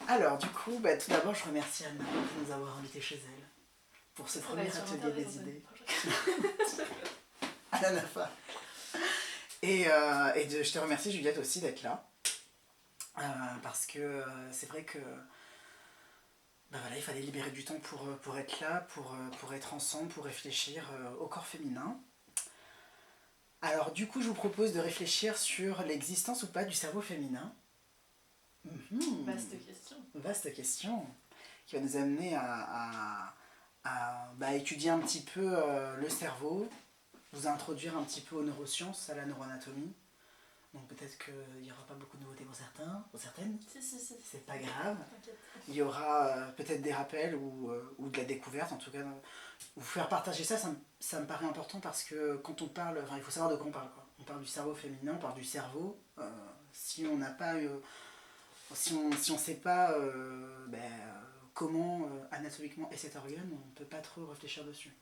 Alors, du coup, tout d'abord, je remercie Anna de nous avoir invités chez elle pour ce premier atelier des idées. Anna Nafa. Je te remercie, Juliette, aussi d'être là. Parce que c'est vrai que il fallait libérer du temps pour être là, pour être ensemble, pour réfléchir au corps féminin. Alors, du coup, je vous propose de réfléchir sur l'existence ou pas du cerveau féminin. Vaste question. Vaste question, qui va nous amener à étudier un petit peu le cerveau, vous introduire un petit peu aux neurosciences, à la neuroanatomie. Donc peut-être qu'il n'y aura pas beaucoup de nouveautés pour certains, pour certaines. Si. C'est pas grave. T'inquiète. Il y aura peut-être des rappels ou de la découverte, en tout cas. Vous faire partager ça, ça me paraît important parce que quand on parle, il faut savoir de quoi on parle, quoi. On parle du cerveau féminin, on parle du cerveau. Si on n'a pas, si on sait pas comment anatomiquement est cet organe, on ne peut pas trop réfléchir dessus.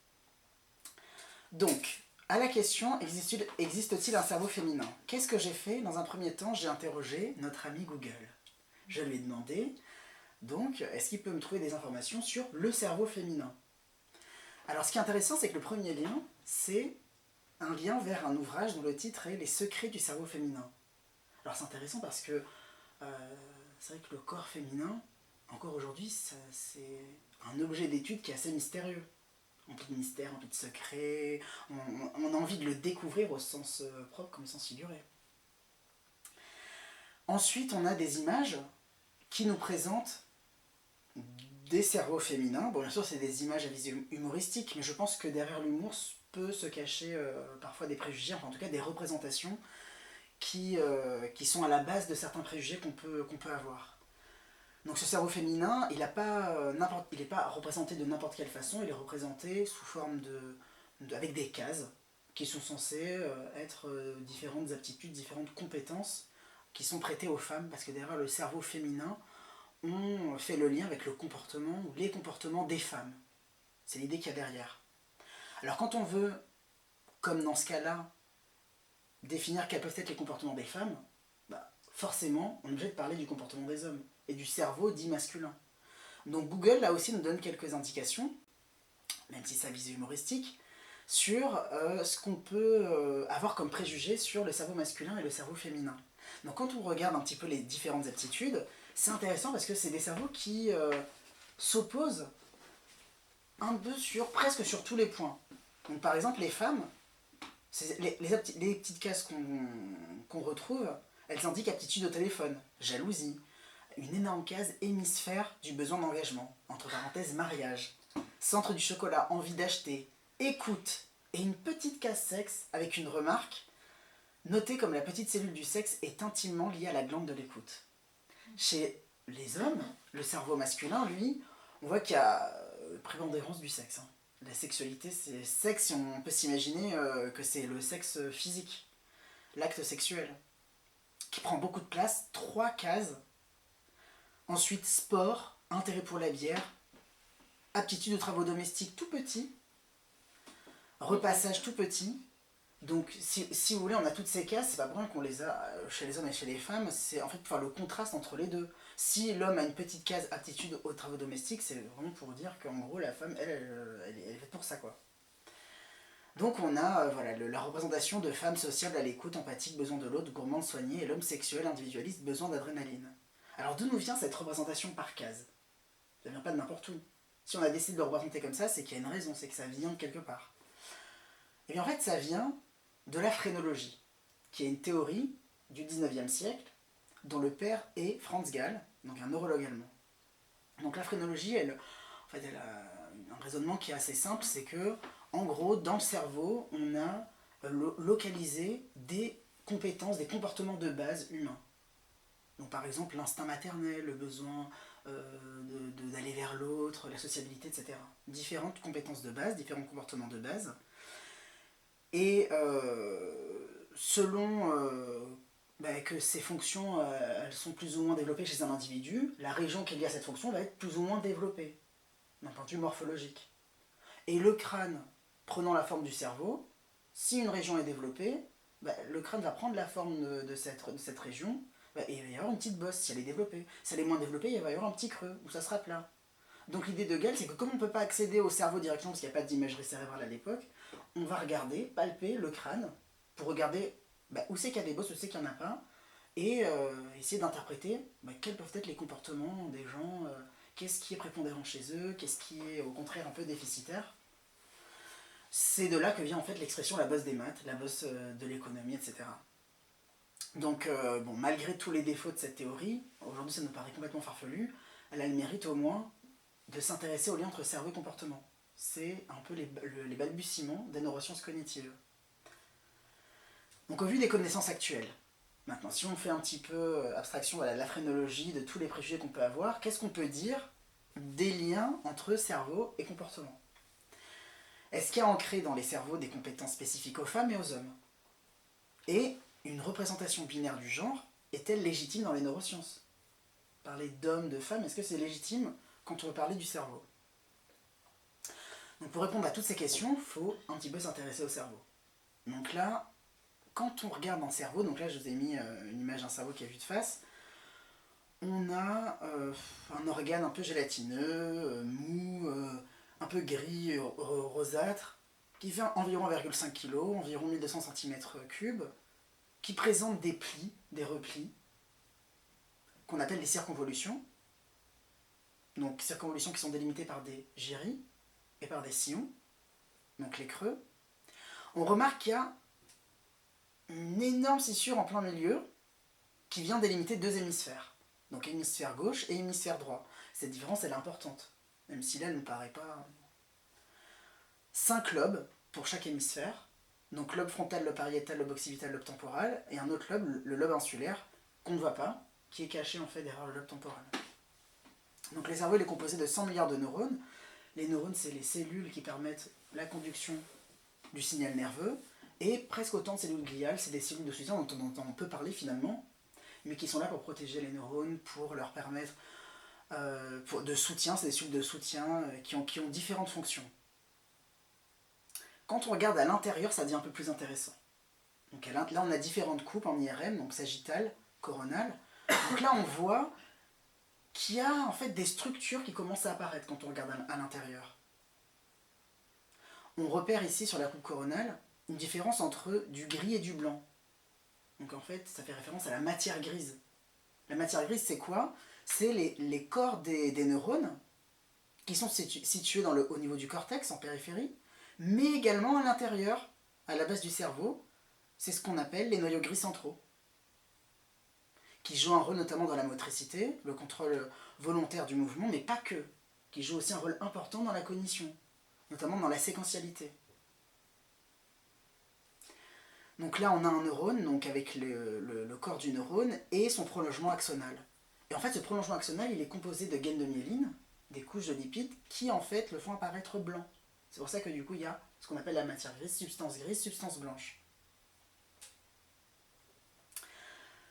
Donc, à la question, existe-t-il un cerveau féminin? Qu'est-ce que j'ai fait? Dans un premier temps, j'ai interrogé notre ami Google. Je lui ai demandé, donc, est-ce qu'il peut me trouver des informations sur le cerveau féminin? Alors, ce qui est intéressant, c'est que le premier lien, c'est un lien vers un ouvrage dont le titre est « Les secrets du cerveau féminin ». Alors, c'est intéressant parce que c'est vrai que le corps féminin, encore aujourd'hui, c'est un objet d'étude qui est assez mystérieux. Empli de mystère, empli de secret. On a envie de le découvrir au sens propre comme au sens figuré. Ensuite, on a des images qui nous présentent des cerveaux féminins. Bon, bien sûr, c'est des images à visée humoristique, mais je pense que derrière l'humour peut se cacher parfois des préjugés, enfin en tout cas des représentations qui sont à la base de certains préjugés qu'on peut avoir. Donc ce cerveau féminin, il n'est pas représenté de n'importe quelle façon, il est représenté sous forme avec des cases qui sont censées être différentes aptitudes, différentes compétences qui sont prêtées aux femmes, parce que derrière le cerveau féminin, on fait le lien avec le comportement ou les comportements des femmes. C'est l'idée qu'il y a derrière. Alors quand on veut, comme dans ce cas-là, définir quels peuvent être les comportements des femmes, forcément, on est obligé de parler du comportement des hommes et du cerveau dit masculin. Donc Google, là aussi, nous donne quelques indications, même si ça vise humoristique, sur ce qu'on peut avoir comme préjugé sur le cerveau masculin et le cerveau féminin. Donc quand on regarde un petit peu les différentes aptitudes, c'est intéressant parce que c'est des cerveaux qui s'opposent un peu presque sur tous les points. Donc par exemple, les femmes, les petites cases qu'on retrouve, elles indiquent aptitude au téléphone, jalousie, une énorme case hémisphère du besoin d'engagement, entre parenthèses mariage, centre du chocolat, envie d'acheter, écoute, et une petite case sexe avec une remarque, notez comme la petite cellule du sexe est intimement liée à la glande de l'écoute. Chez les hommes, le cerveau masculin, lui, on voit qu'il y a prépondérance du sexe. La sexualité, c'est sexe, on peut s'imaginer que c'est le sexe physique, l'acte sexuel, qui prend beaucoup de place, 3 cases. Ensuite, sport, intérêt pour la bière, aptitude aux travaux domestiques tout petit, repassage tout petit. Donc, si vous voulez, on a toutes ces cases, c'est pas pour rien qu'on les a chez les hommes et chez les femmes, c'est en fait pour faire le contraste entre les deux. Si l'homme a une petite case aptitude aux travaux domestiques, c'est vraiment pour dire qu'en gros, la femme, elle est faite pour ça, quoi. Donc on a la représentation de femme sociable à l'écoute, empathique, besoin de l'autre, gourmande, soignée, et l'homme sexuel, individualiste, besoin d'adrénaline. Alors d'où nous vient cette représentation par case? Ça vient pas de n'importe où. Si on a décidé de le représenter comme ça, c'est qu'il y a une raison, c'est que ça vient de quelque part. Et bien en fait, ça vient de la phrénologie, qui est une théorie du 19e siècle, dont le père est Franz Gall, donc un neurologue allemand. Donc la phrénologie, elle a un raisonnement qui est assez simple, c'est que, en gros, dans le cerveau, on a localisé des compétences, des comportements de base humains. Donc par exemple l'instinct maternel, le besoin d'aller vers l'autre, la sociabilité, etc. Différentes compétences de base, différents comportements de base. Et selon que ces fonctions elles sont plus ou moins développées chez un individu, la région qui est liée à cette fonction va être plus ou moins développée, d'un point de vue morphologique. Et le crâne prenant la forme du cerveau, si une région est développée, le crâne va prendre la forme de cette région, bah, il va y avoir une petite bosse si elle est développée. Si elle est moins développée, il va y avoir un petit creux où ça sera plat. Donc l'idée de Gall, c'est que comme on ne peut pas accéder au cerveau directement parce qu'il n'y a pas d'imagerie cérébrale à l'époque, on va regarder, palper le crâne pour regarder où c'est qu'il y a des bosses, où c'est qu'il n'y en a pas, et essayer d'interpréter quels peuvent être les comportements des gens, qu'est-ce qui est prépondérant chez eux, qu'est-ce qui est au contraire un peu déficitaire. C'est de là que vient en fait l'expression la bosse des maths, la bosse de l'économie, etc. Donc, malgré tous les défauts de cette théorie, aujourd'hui ça nous paraît complètement farfelu, elle a le mérite au moins de s'intéresser au lien entre cerveau et comportement. C'est un peu les balbutiements des neurosciences cognitives. Donc au vu des connaissances actuelles, maintenant si on fait un petit peu abstraction de la phrénologie, de tous les préjugés qu'on peut avoir, qu'est-ce qu'on peut dire des liens entre cerveau et comportement? Est-ce qu'il y a ancré dans les cerveaux des compétences spécifiques aux femmes et aux hommes? Et une représentation binaire du genre est-elle légitime dans les neurosciences? Parler d'hommes, de femmes, est-ce que c'est légitime quand on veut parler du cerveau? Donc pour répondre à toutes ces questions, il faut un petit peu s'intéresser au cerveau. Donc là, quand on regarde dans le cerveau, donc là je vous ai mis une image d'un cerveau qui est vu de face, on a un organe un peu gélatineux, mou, un peu gris, rosâtre, qui fait environ 1,5 kg, environ 1200 cm3, qui présente des plis, des replis, qu'on appelle des circonvolutions. Donc circonvolutions qui sont délimitées par des gyries et par des sillons, donc les creux. On remarque qu'il y a une énorme scissure en plein milieu qui vient délimiter deux hémisphères. Donc hémisphère gauche et hémisphère droit. Cette différence, elle est importante, même si là, elle ne paraît pas... 5 lobes pour chaque hémisphère. Donc lobe frontal, lobe pariétal, lobe occipital, lobe temporal. Et un autre lobe, le lobe insulaire, qu'on ne voit pas, qui est caché en fait derrière le lobe temporal. Donc le cerveau, il est composé de 100 milliards de neurones. Les neurones, c'est les cellules qui permettent la conduction du signal nerveux. Et presque autant de cellules gliales, c'est des cellules de soutien dont on peut parler finalement, mais qui sont là pour protéger les neurones, pour leur permettre de soutien, c'est des cellules de soutien qui ont différentes fonctions. Quand on regarde à l'intérieur, ça devient un peu plus intéressant. Donc là, on a différentes coupes en IRM, donc sagittale, coronale. Donc là, on voit qu'il y a en fait des structures qui commencent à apparaître quand on regarde à l'intérieur. On repère ici sur la coupe coronale une différence entre du gris et du blanc. Donc en fait, ça fait référence à la matière grise. La matière grise, c'est quoi? C'est les corps des neurones qui sont situés au niveau du cortex, en périphérie, mais également à l'intérieur, à la base du cerveau. C'est ce qu'on appelle les noyaux gris centraux, qui jouent un rôle notamment dans la motricité, le contrôle volontaire du mouvement, mais pas que, qui jouent aussi un rôle important dans la cognition, notamment dans la séquentialité. Donc là, on a un neurone, donc avec le corps du neurone et son prolongement axonal. Et en fait, ce prolongement axonal, il est composé de gaines de myéline, des couches de lipides, qui en fait le font apparaître blanc. C'est pour ça que du coup, il y a ce qu'on appelle la matière grise, substance blanche.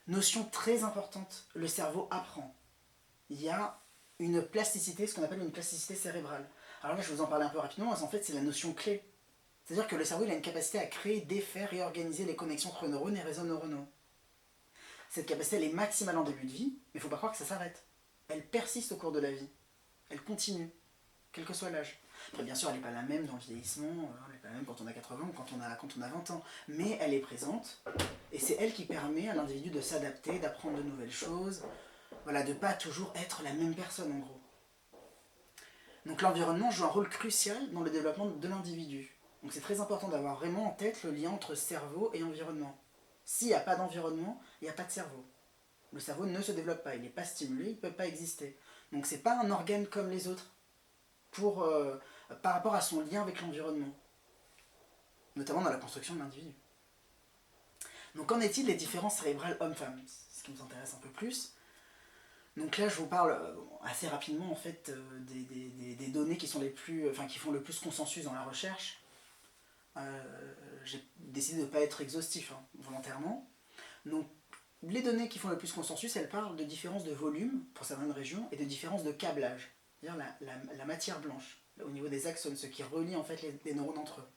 Notion très importante, le cerveau apprend. Il y a une plasticité, ce qu'on appelle une plasticité cérébrale. Alors là, je vais vous en parler un peu rapidement, parce qu'en fait, c'est la notion clé. C'est-à-dire que le cerveau, il a une capacité à créer, défaire, réorganiser les connexions entre neurones et réseaux neuronaux. Cette capacité, elle est maximale en début de vie, mais il ne faut pas croire que ça s'arrête. Elle persiste au cours de la vie. Elle continue, quel que soit l'âge. Après, bien sûr, elle n'est pas la même dans le vieillissement, elle n'est pas la même quand on a 80 ou quand on a 20 ans. Mais elle est présente, et c'est elle qui permet à l'individu de s'adapter, d'apprendre de nouvelles choses, voilà, de ne pas toujours être la même personne en gros. Donc l'environnement joue un rôle crucial dans le développement de l'individu. Donc c'est très important d'avoir vraiment en tête le lien entre cerveau et environnement. S'il n'y a pas d'environnement, il n'y a pas de cerveau. Le cerveau ne se développe pas, il n'est pas stimulé, il ne peut pas exister. Donc c'est pas un organe comme les autres par rapport à son lien avec l'environnement, notamment dans la construction de l'individu. Donc qu'en est-il des différences cérébrales hommes-femmes? C'est ce qui nous intéresse un peu plus. Donc là je vous parle assez rapidement en fait des données qui font le plus consensus dans la recherche. J'ai décidé de ne pas être exhaustif volontairement. Donc les données qui font le plus consensus, elles parlent de différence de volume pour certaines régions et de différence de câblage, c'est-à-dire la matière blanche, au niveau des axones, ce qui relie en fait les neurones entre eux,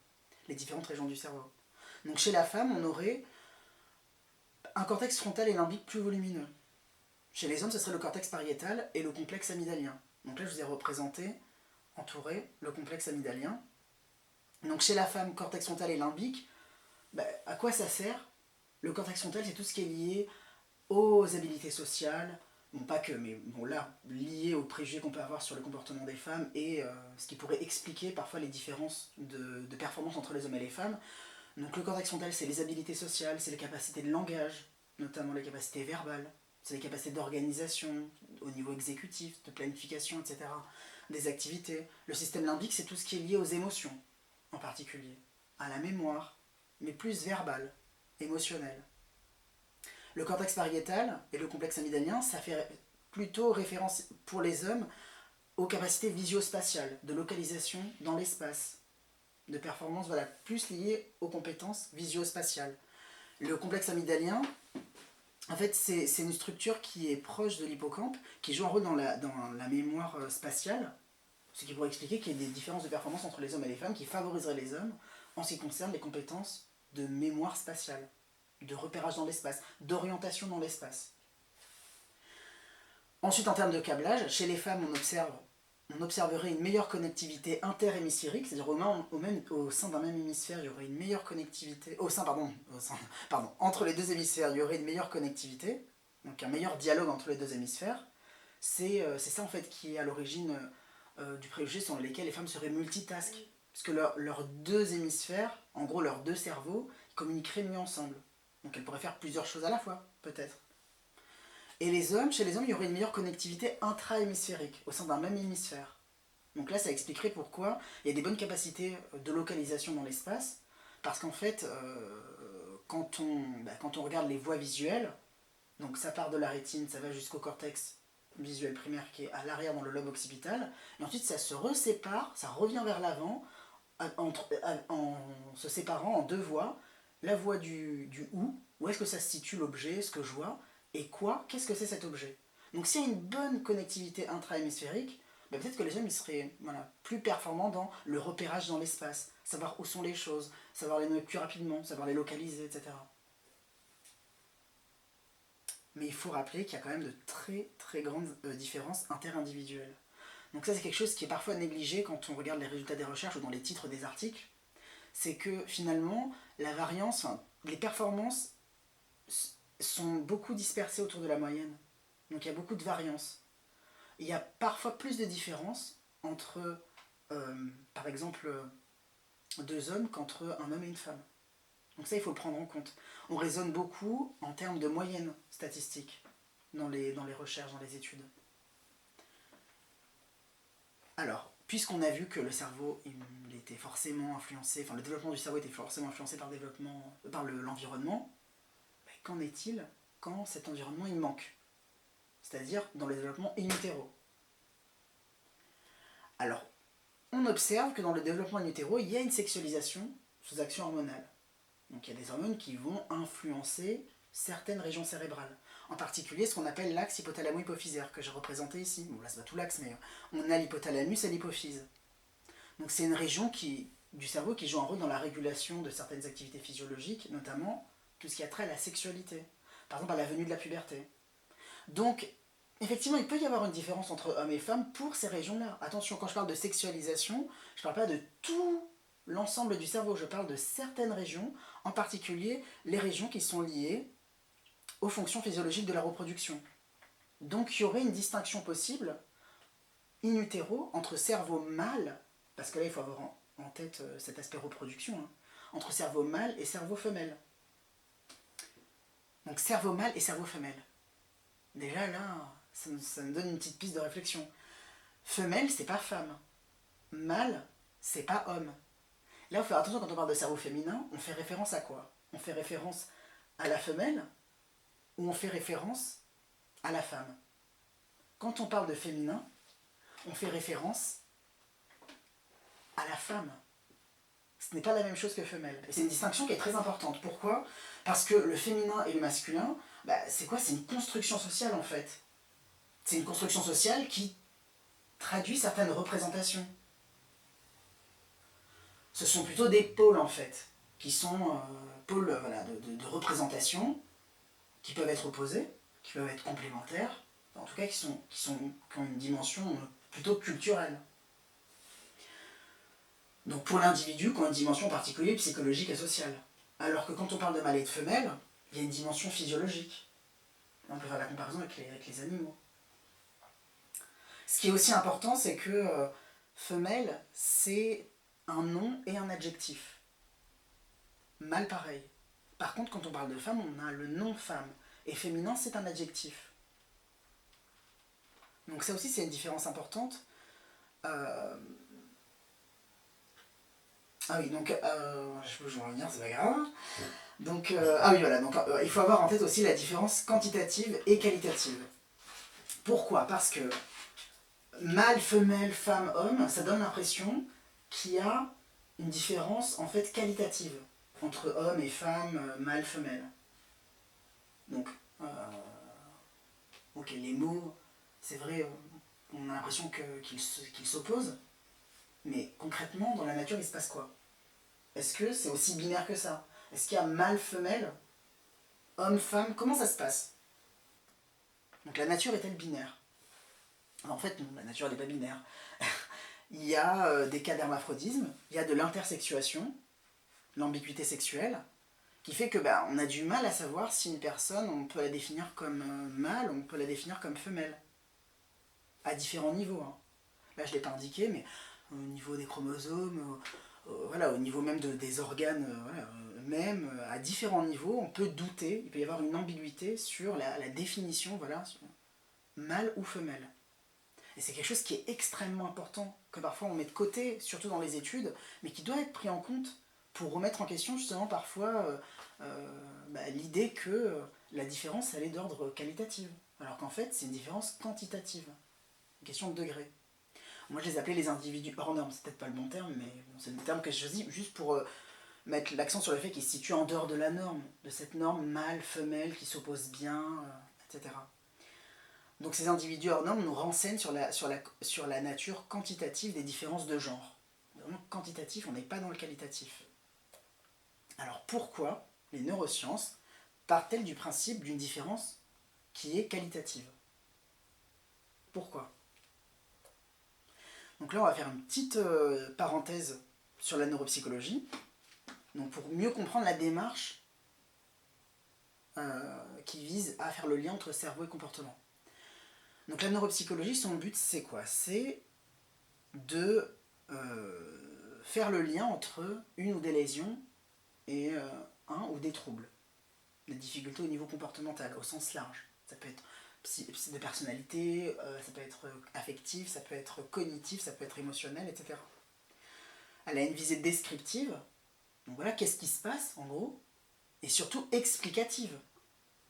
les différentes régions du cerveau. Donc chez la femme, on aurait un cortex frontal et limbique plus volumineux. Chez les hommes, ce serait le cortex pariétal et le complexe amygdalien. Donc là, je vous ai représenté, entouré, le complexe amygdalien. Donc chez la femme, cortex frontal et limbique, à quoi ça sert? Le cortex frontal, c'est tout ce qui est lié aux habilités sociales, bon pas que, mais bon là, lié aux préjugés qu'on peut avoir sur le comportement des femmes et ce qui pourrait expliquer parfois les différences de performance entre les hommes et les femmes. Donc le cortex frontal, c'est les habilités sociales, c'est les capacités de langage, notamment les capacités verbales, c'est les capacités d'organisation au niveau exécutif, de planification, etc. Des activités. Le système limbique, c'est tout ce qui est lié aux émotions, en particulier, à la mémoire, mais plus verbal, émotionnel. Le cortex pariétal et le complexe amygdalien, ça fait plutôt référence pour les hommes aux capacités visio-spatiales, de localisation dans l'espace, de performance voilà, plus liées aux compétences visio-spatiales. Le complexe amygdalien, en fait, c'est une structure qui est proche de l'hippocampe, qui joue un rôle dans la mémoire spatiale, ce qui pourrait expliquer qu'il y a des différences de performance entre les hommes et les femmes qui favoriseraient les hommes en ce qui concerne les compétences de mémoire spatiale, de repérage dans l'espace, d'orientation dans l'espace. Ensuite, en termes de câblage, chez les femmes, on observerait une meilleure connectivité interhémisphérique, c'est-à-dire au sein d'un même hémisphère, il y aurait une meilleure connectivité, entre les deux hémisphères, il y aurait une meilleure connectivité, donc un meilleur dialogue entre les deux hémisphères. C'est ça en fait qui est à l'origine du préjugé selon lesquels les femmes seraient multitask, parce que leurs deux hémisphères, en gros leurs deux cerveaux, ils communiqueraient mieux ensemble. Donc elles pourraient faire plusieurs choses à la fois, peut-être. Et chez les hommes, il y aurait une meilleure connectivité intra-hémisphérique, au sein d'un même hémisphère. Donc là, ça expliquerait pourquoi il y a des bonnes capacités de localisation dans l'espace, parce qu'en fait, quand on regarde les voies visuelles, donc ça part de la rétine, ça va jusqu'au cortex visuel primaire qui est à l'arrière dans le lobe occipital, et ensuite ça se resépare, ça revient vers l'avant, en se séparant en deux voies, la voie du où est-ce que ça se situe l'objet, ce que je vois, et qu'est-ce que c'est cet objet. Donc s'il y a une bonne connectivité intra-hémisphérique, peut-être que les hommes ils seraient plus performants dans le repérage dans l'espace, savoir où sont les choses, savoir les nommer plus rapidement, savoir les localiser, etc. Mais il faut rappeler qu'il y a quand même de très très grandes différences interindividuelles. Donc ça c'est quelque chose qui est parfois négligé quand on regarde les résultats des recherches ou dans les titres des articles, c'est que finalement la variance, les performances sont beaucoup dispersées autour de la moyenne. Donc il y a beaucoup de variance. Il y a parfois plus de différences entre, par exemple, deux hommes qu'entre un homme et une femme. Donc ça, il faut le prendre en compte. On raisonne beaucoup en termes de moyenne statistique dans les recherches, dans les études. Alors, puisqu'on a vu que le cerveau, il était forcément influencé, le développement du cerveau était forcément influencé par l'environnement, qu'en est-il quand cet environnement il manque? C'est-à-dire dans le développement in utero. Alors, on observe que dans le développement in utero, il y a une sexualisation sous action hormonale. Donc il y a des hormones qui vont influencer certaines régions cérébrales. En particulier ce qu'on appelle l'axe hypothalamo-hypophysaire, que j'ai représenté ici. Bon là c'est pas tout l'axe, mais on a l'hypothalamus et l'hypophyse. Donc c'est une région du cerveau qui joue un rôle dans la régulation de certaines activités physiologiques, notamment tout ce qui a trait à la sexualité. Par exemple à la venue de la puberté. Donc effectivement il peut y avoir une différence entre hommes et femmes pour ces régions-là. Attention, quand je parle de sexualisation, je ne parle pas de tout l'ensemble du cerveau, je parle de certaines régions, en particulier les régions qui sont liées aux fonctions physiologiques de la reproduction. Donc il y aurait une distinction possible, in utero, entre cerveau mâle, parce que là il faut avoir en tête cet aspect reproduction, entre cerveau mâle et cerveau femelle. Donc cerveau mâle et cerveau femelle. Déjà là, ça me donne une petite piste de réflexion. Femelle, c'est pas femme. Mâle, c'est pas homme. Là, il faut faire attention quand on parle de cerveau féminin, on fait référence à quoi? On fait référence à la femelle ou on fait référence à la femme? Quand on parle de féminin, on fait référence à la femme. Ce n'est pas la même chose que femelle. Et c'est une distinction qui est très importante. Pourquoi? Parce que le féminin et le masculin, c'est quoi? C'est une construction sociale en fait. C'est une construction sociale qui traduit certaines représentations. Ce sont plutôt des pôles en fait, qui sont pôles de représentation, qui peuvent être opposés, qui peuvent être complémentaires, en tout cas qui ont une dimension plutôt culturelle. Donc pour l'individu, qui ont une dimension particulière, psychologique et sociale. Alors que quand on parle de mâle et de femelle, il y a une dimension physiologique. On peut faire la comparaison avec les animaux. Ce qui est aussi important, c'est que femelle, c'est un nom et un adjectif. Mâle, pareil. Par contre, quand on parle de femme, on a le nom femme. Et féminin, c'est un adjectif. Donc ça aussi, c'est une différence importante. Ah oui, donc, je peux revenir, c'est pas grave. Donc, ah oui, voilà, donc il faut avoir en tête aussi la différence quantitative et qualitative. Pourquoi? Parce que mâle, femelle, femme, homme, ça donne l'impression qu'il y a une différence en fait qualitative entre homme et femme, mâle, femelle. Donc, ok, les mots, c'est vrai, on a l'impression qu'ils s'opposent, mais concrètement, dans la nature, il se passe quoi? Est-ce que c'est aussi binaire que ça? Est-ce qu'il y a mâle, femelle, homme, femme? Comment ça se passe? Donc la nature est-elle binaire? Alors, en fait, non, la nature n'est pas binaire. Il y a des cas d'hermaphrodisme, il y a de l'intersexuation, l'ambiguïté sexuelle, qui fait que on a du mal à savoir si une personne, on peut la définir comme mâle, on peut la définir comme femelle. À différents niveaux. Hein. Là, je ne l'ai pas indiqué, mais au niveau des chromosomes, voilà, au niveau même des organes, voilà, même à différents niveaux, on peut douter, il peut y avoir une ambiguïté sur la définition, voilà, sur mâle ou femelle. Et c'est quelque chose qui est extrêmement important, que parfois on met de côté, surtout dans les études, mais qui doit être pris en compte pour remettre en question justement parfois l'idée que la différence elle est d'ordre qualitatif, alors qu'en fait c'est une différence quantitative, une question de degré. Moi je les appelais les individus hors normes, c'est peut-être pas le bon terme, mais bon, c'est le terme que je choisis juste pour mettre l'accent sur le fait qu'ils se situent en dehors de la norme, de cette norme mâle, femelle qui s'oppose bien, etc. Donc ces individus hors normes nous renseignent sur la nature quantitative des différences de genre. Vraiment quantitatif, on n'est pas dans le qualitatif. Alors pourquoi les neurosciences partent-elles du principe d'une différence qui est qualitative? Pourquoi? Donc là on va faire une petite parenthèse sur la neuropsychologie, donc pour mieux comprendre la démarche qui vise à faire le lien entre cerveau et comportement. Donc la neuropsychologie, son but c'est quoi? C'est de faire le lien entre une ou des lésions et un ou des troubles. Des difficultés au niveau comportemental, au sens large. Ça peut être de personnalité, ça peut être affectif, ça peut être cognitif, ça peut être émotionnel, etc. Elle a une visée descriptive, donc voilà, qu'est-ce qui se passe en gros, et surtout explicative.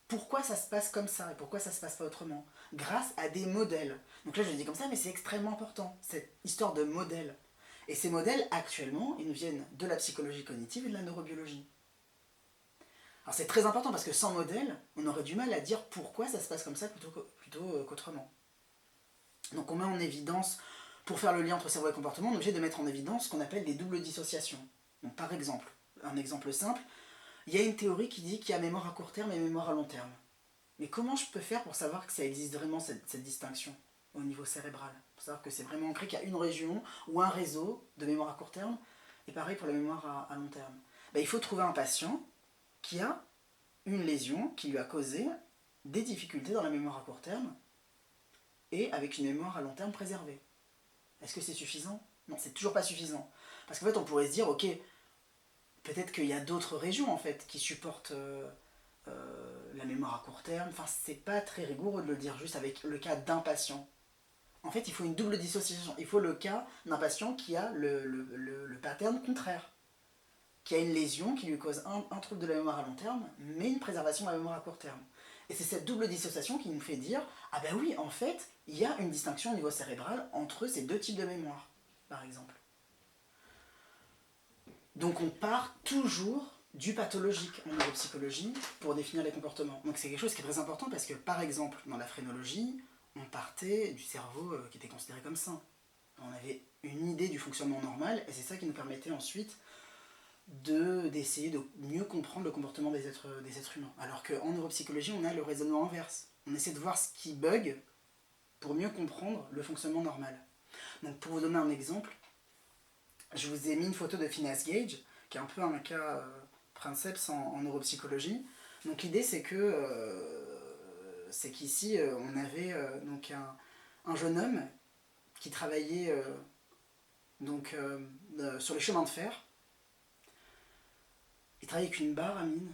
Pourquoi ça se passe comme ça et pourquoi ça se passe pas autrement? Grâce à des modèles. Donc là je le dis comme ça, mais c'est extrêmement important, cette histoire de modèles. Et ces modèles, actuellement, ils nous viennent de la psychologie cognitive et de la neurobiologie. Alors c'est très important parce que sans modèle, on aurait du mal à dire pourquoi ça se passe comme ça plutôt qu'autrement. Donc on met en évidence, pour faire le lien entre cerveau et comportement, on est obligé de mettre en évidence ce qu'on appelle des doubles dissociations. Donc par exemple, un exemple simple, il y a une théorie qui dit qu'il y a mémoire à court terme et mémoire à long terme. Mais comment je peux faire pour savoir que ça existe vraiment cette distinction au niveau cérébral? Pour savoir que c'est vraiment ancré qu'il y a une région ou un réseau de mémoire à court terme, et pareil pour la mémoire à long terme. Il faut trouver un patient qui a une lésion qui lui a causé des difficultés dans la mémoire à court terme et avec une mémoire à long terme préservée. Est-ce que c'est suffisant? Non, c'est toujours pas suffisant. Parce qu'en fait, on pourrait se dire, ok, peut-être qu'il y a d'autres régions en fait qui supportent la mémoire à court terme. Enfin, c'est pas très rigoureux de le dire juste avec le cas d'un patient. En fait, il faut une double dissociation. Il faut le cas d'un patient qui a le pattern contraire, qui a une lésion qui lui cause un trouble de la mémoire à long terme, mais une préservation de la mémoire à court terme. Et c'est cette double dissociation qui nous fait dire, ah ben oui, en fait, il y a une distinction au niveau cérébral entre ces deux types de mémoire, par exemple. Donc on part toujours du pathologique en neuropsychologie pour définir les comportements. Donc c'est quelque chose qui est très important parce que, par exemple, dans la phrénologie, on partait du cerveau qui était considéré comme sain. On avait une idée du fonctionnement normal et c'est ça qui nous permettait ensuite d'essayer de mieux comprendre le comportement des êtres humains. Alors qu'en neuropsychologie, on a le raisonnement inverse. On essaie de voir ce qui bug pour mieux comprendre le fonctionnement normal. Donc pour vous donner un exemple, je vous ai mis une photo de Phineas Gage, qui est un peu un cas princeps en neuropsychologie. Donc l'idée c'est qu'ici on avait donc un jeune homme qui travaillait sur les chemins de fer. Il travaillait avec une barre à mine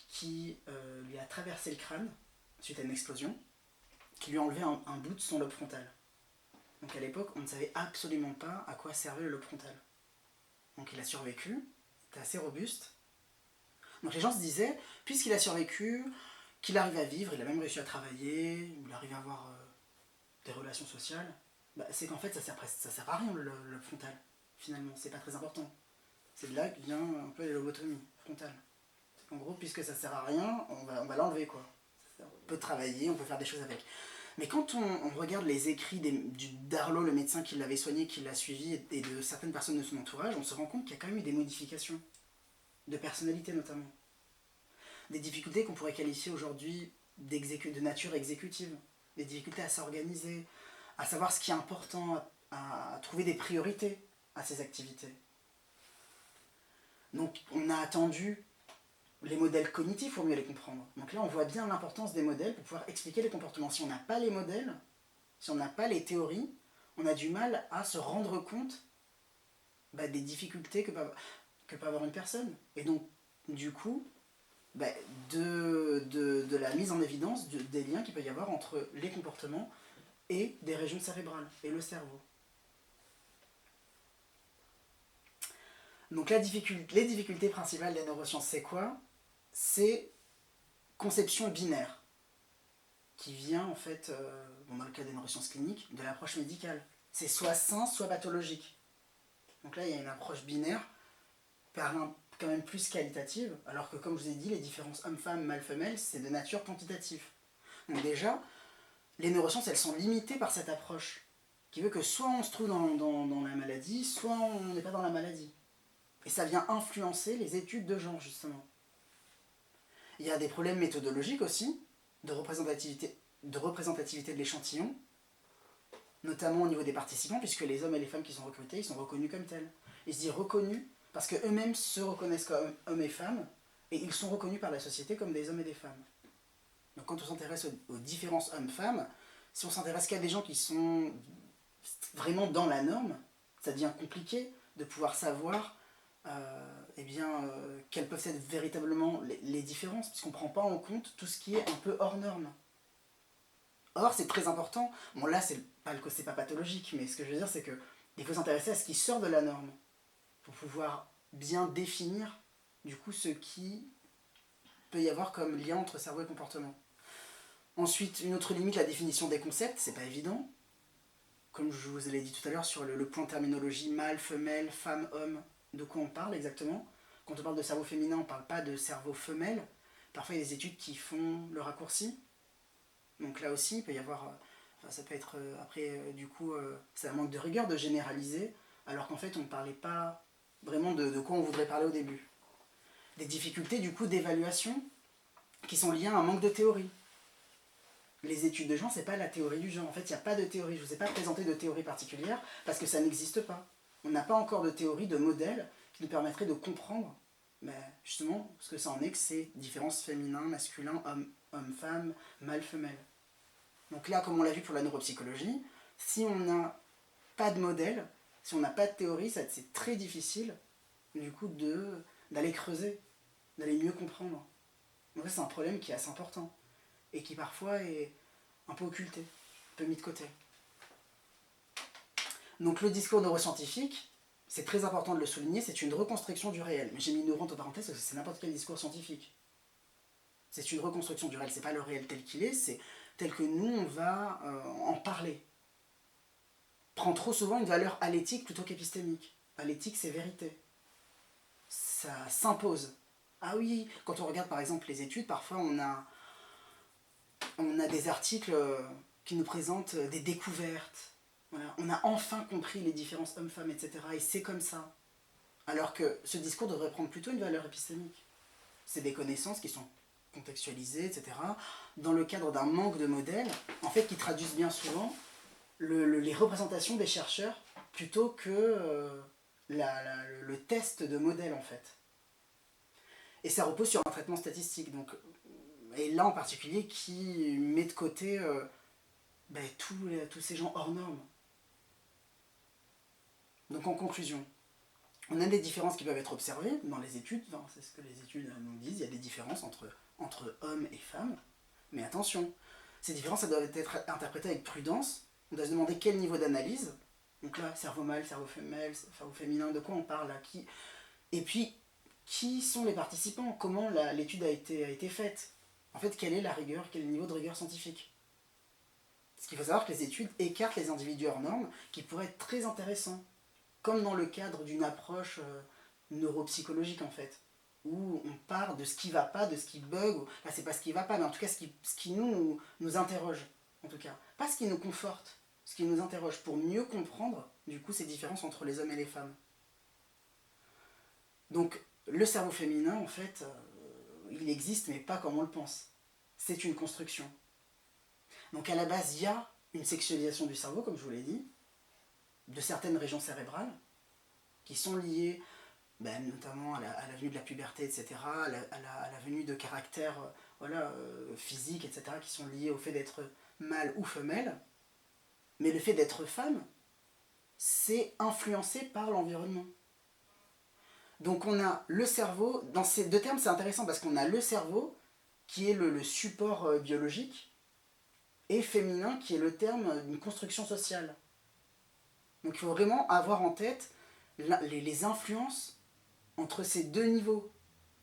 qui lui a traversé le crâne suite à une explosion, qui lui a enlevé un bout de son lobe frontal. Donc à l'époque, on ne savait absolument pas à quoi servait le lobe frontal. Donc il a survécu, il était assez robuste. Donc les gens se disaient, puisqu'il a survécu, qu'il arrive à vivre, il a même réussi à travailler, il arrive à avoir des relations sociales, c'est qu'en fait ça sert à rien le lobe frontal, finalement, c'est pas très important. C'est de là que vient un peu la lobotomie frontale. En gros, puisque ça sert à rien, on va l'enlever quoi. On peut travailler, on peut faire des choses avec. Mais quand on regarde les écrits d'Arlo, le médecin qui l'avait soigné, qui l'a suivi, et de certaines personnes de son entourage, on se rend compte qu'il y a quand même eu des modifications, de personnalité notamment. Des difficultés qu'on pourrait qualifier aujourd'hui de nature exécutive, des difficultés à s'organiser, à savoir ce qui est important, à trouver des priorités à ces activités. Donc on a attendu les modèles cognitifs pour mieux les comprendre. Donc là, on voit bien l'importance des modèles pour pouvoir expliquer les comportements. Si on n'a pas les modèles, si on n'a pas les théories, on a du mal à se rendre compte des difficultés que peut avoir une personne. Et donc, du coup, de la mise en évidence des liens qu'il peut y avoir entre les comportements et des régions cérébrales et le cerveau. Donc les difficultés principales des neurosciences, c'est quoi ? C'est conception binaire, qui vient en fait, dans le cas des neurosciences cliniques, de l'approche médicale. C'est soit sain, soit pathologique. Donc là, il y a une approche binaire, quand même plus qualitative, alors que comme je vous ai dit, les différences homme-femme, mâle-femelle, c'est de nature quantitative. Donc déjà, les neurosciences, elles sont limitées par cette approche, qui veut que soit on se trouve dans la maladie, soit on n'est pas dans la maladie. Et ça vient influencer les études de genre, justement. Il y a des problèmes méthodologiques aussi, de représentativité de l'échantillon, notamment au niveau des participants, puisque les hommes et les femmes qui sont recrutés, ils sont reconnus comme tels. Ils se disent reconnus parce qu'eux-mêmes se reconnaissent comme hommes et femmes, et ils sont reconnus par la société comme des hommes et des femmes. Donc quand on s'intéresse aux différences hommes-femmes, si on s'intéresse qu'à des gens qui sont vraiment dans la norme, ça devient compliqué de pouvoir savoir quelles peuvent être véritablement les différences, puisqu'on ne prend pas en compte tout ce qui est un peu hors norme. Or, c'est très important. Bon, là, c'est pas pathologique, mais ce que je veux dire, c'est qu'il faut s'intéresser à ce qui sort de la norme pour pouvoir bien définir, du coup, ce qui peut y avoir comme lien entre cerveau et comportement. Ensuite, une autre limite, la définition des concepts, c'est pas évident. Comme je vous l'ai dit tout à l'heure sur le point terminologie mâle, femelle, femme, homme, de quoi on parle exactement. Quand on parle de cerveau féminin, on ne parle pas de cerveau femelle. Parfois, il y a des études qui font le raccourci. Donc là aussi, il peut y avoir... ça peut être c'est un manque de rigueur de généraliser, alors qu'en fait, on ne parlait pas vraiment de quoi on voudrait parler au début. Des difficultés, du coup, d'évaluation qui sont liées à un manque de théorie. Les études de genre, c'est pas la théorie du genre. En fait, il n'y a pas de théorie. Je ne vous ai pas présenté de théorie particulière parce que ça n'existe pas. On n'a pas encore de théorie, de modèle qui nous permettrait de comprendre justement ce que ça en est, que c'est différence féminin, masculin, homme-femme, mâle-femelle. Donc là, comme on l'a vu pour la neuropsychologie, si on n'a pas de modèle, si on n'a pas de théorie, c'est très difficile du coup d'aller creuser, d'aller mieux comprendre. Donc ça, c'est un problème qui est assez important et qui parfois est un peu occulté, un peu mis de côté. Donc le discours neuroscientifique, c'est très important de le souligner, c'est une reconstruction du réel. Mais j'ai mis une entre parenthèses parce que c'est n'importe quel discours scientifique. C'est une reconstruction du réel, c'est pas le réel tel qu'il est, c'est tel que nous on va en parler. Prend trop souvent une valeur aléthique plutôt qu'épistémique. Aléthique, c'est vérité. Ça s'impose. Ah oui, quand on regarde par exemple les études, parfois on a des articles qui nous présentent des découvertes. Voilà. On a enfin compris les différences hommes-femmes, etc. Et c'est comme ça. Alors que ce discours devrait prendre plutôt une valeur épistémique. C'est des connaissances qui sont contextualisées, etc., dans le cadre d'un manque de modèles, en fait, qui traduisent bien souvent les représentations des chercheurs plutôt que le test de modèle, en fait. Et ça repose sur un traitement statistique, donc, et là en particulier, qui met de côté tous ces gens hors normes. Donc en conclusion, on a des différences qui peuvent être observées dans les études, enfin, c'est ce que les études nous disent, il y a des différences entre hommes et femmes, mais attention, ces différences ça doit être interprété avec prudence, on doit se demander quel niveau d'analyse, donc là, cerveau mâle, cerveau féminin, de quoi on parle là, et puis qui sont les participants, comment l'étude a été faite, en fait quelle est la rigueur, quel est le niveau de rigueur scientifique. Parce qu'il faut savoir que les études écartent les individus hors normes qui pourraient être très intéressants, comme dans le cadre d'une approche neuropsychologique en fait, où on part de ce qui va pas, de ce qui bug, là c'est pas ce qui va pas, mais en tout cas ce qui nous interroge, en tout cas. Pas ce qui nous conforte, ce qui nous interroge, pour mieux comprendre du coup ces différences entre les hommes et les femmes. Donc le cerveau féminin en fait, il existe mais pas comme on le pense. C'est une construction. Donc à la base il y a une sexualisation du cerveau, comme je vous l'ai dit, de certaines régions cérébrales, qui sont liées notamment à la venue de la puberté, etc., à la venue de caractères physiques, etc., qui sont liés au fait d'être mâle ou femelle. Mais le fait d'être femme, c'est influencé par l'environnement. Donc on a le cerveau, dans ces deux termes c'est intéressant parce qu'on a le cerveau, qui est le support biologique, et féminin, qui est le terme d'une construction sociale. Donc il faut vraiment avoir en tête les influences entre ces deux niveaux,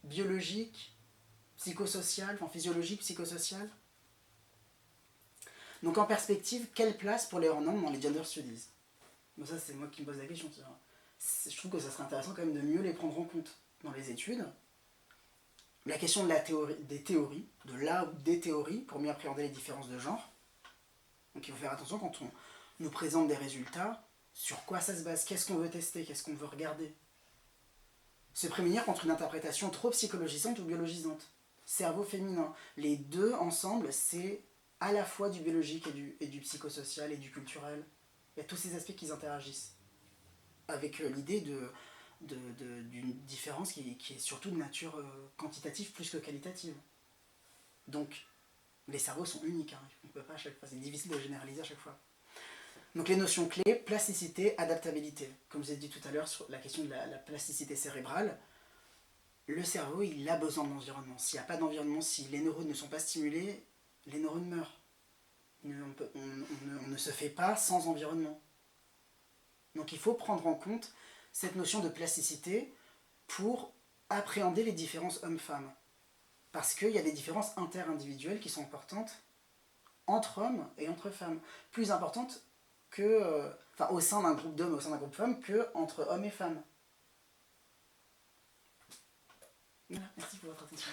biologique, psychosocial, enfin physiologique, psychosocial. Donc en perspective, quelle place pour les hors normes dans les gender studies? Bon, ça c'est moi qui me pose la question. Je trouve que ça serait intéressant quand même de mieux les prendre en compte dans les études. La question de des théories, de la ou des théories, pour mieux appréhender les différences de genre. Donc il faut faire attention quand on nous présente des résultats, sur quoi ça se base, qu'est-ce qu'on veut tester, qu'est-ce qu'on veut regarder. Se prémunir contre une interprétation trop psychologisante ou biologisante. Cerveau féminin. Les deux ensemble, c'est à la fois du biologique et du psychosocial et du culturel. Il y a tous ces aspects qui interagissent. Avec l'idée d'une différence qui est surtout de nature quantitative plus que qualitative. Donc, les cerveaux sont uniques. Hein. On peut pas à chaque fois. C'est difficile de généraliser à chaque fois. Donc les notions clés, plasticité, adaptabilité. Comme je vous ai dit tout à l'heure sur la question de la plasticité cérébrale, le cerveau, il a besoin de l'environnement. S'il n'y a pas d'environnement, si les neurones ne sont pas stimulés, les neurones meurent. On ne se fait pas sans environnement. Donc il faut prendre en compte cette notion de plasticité pour appréhender les différences hommes-femmes. Parce qu'il y a des différences inter-individuelles qui sont importantes entre hommes et entre femmes. Plus importantes au sein d'un groupe d'hommes et au sein d'un groupe de femmes qu'entre hommes et femmes. Voilà, merci pour votre attention.